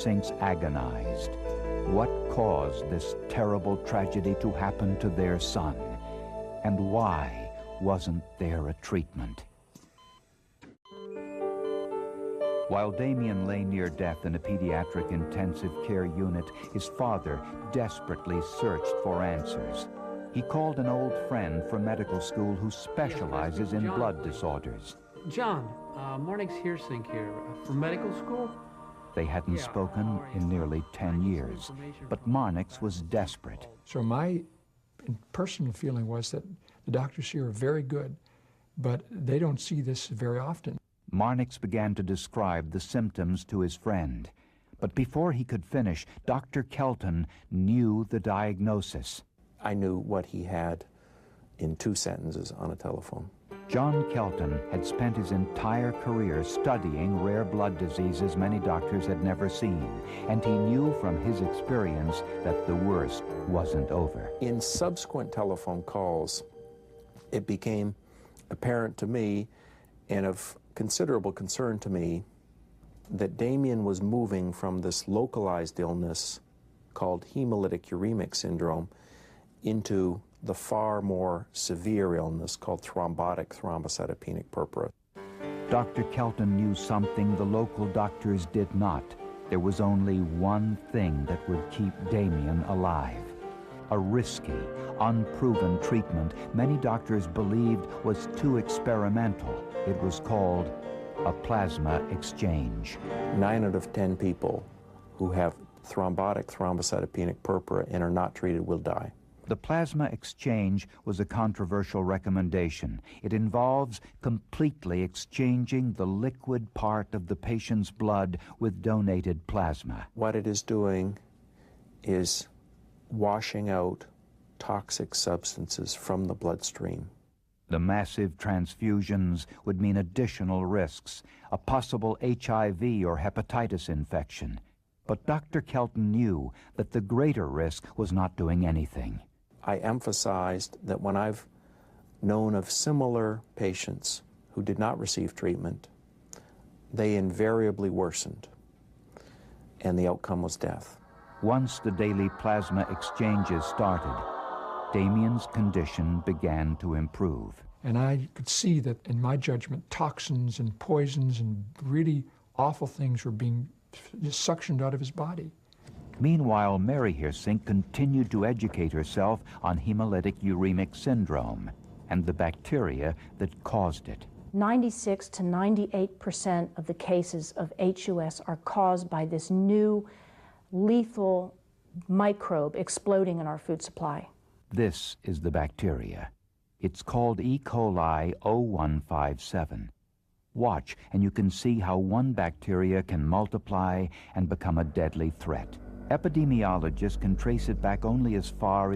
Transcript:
Sinks agonized. What caused this terrible tragedy to happen to their son? And why wasn't there a treatment? While Damien lay near death in a pediatric intensive care unit, his father desperately searched for answers. He called an old friend from medical school who specializes in blood disorders. John, Marnix Heersink here, from medical school? They hadn't spoken in nearly 10 years, but Marnix was desperate. So my personal feeling was that the doctors here are very good, but they don't see this very often. Marnix began to describe the symptoms to his friend. But before he could finish, Dr. Kelton knew the diagnosis. I knew what he had in 2 sentences on a telephone. John Kelton had spent his entire career studying rare blood diseases many doctors had never seen, and he knew from his experience that the worst wasn't over. In subsequent telephone calls, it became apparent to me, and of considerable concern to me, that Damien was moving from this localized illness called hemolytic uremic syndrome into the far more severe illness called thrombotic thrombocytopenic purpura. Dr. Kelton knew something the local doctors did not. There was only one thing that would keep Damien alive. A risky, unproven treatment many doctors believed was too experimental. It was called a plasma exchange. 9 out of 10 people who have thrombotic thrombocytopenic purpura and are not treated will die. The plasma exchange was a controversial recommendation. It involves completely exchanging the liquid part of the patient's blood with donated plasma. What it is doing is washing out toxic substances from the bloodstream. The massive transfusions would mean additional risks, a possible HIV or hepatitis infection. But Dr. Kelton knew that the greater risk was not doing anything. I emphasized that when I've known of similar patients who did not receive treatment, they invariably worsened, and the outcome was death. Once the daily plasma exchanges started, Damien's condition began to improve. And I could see that, in my judgment, toxins and poisons and really awful things were being just suctioned out of his body. Meanwhile, Mary Heersink continued to educate herself on hemolytic uremic syndrome and the bacteria that caused it. 96 to 98% of the cases of HUS are caused by this new lethal microbe exploding in our food supply. This is the bacteria. It's called E. coli 0157. Watch, and you can see how one bacteria can multiply and become a deadly threat. Epidemiologists can trace it back only as far as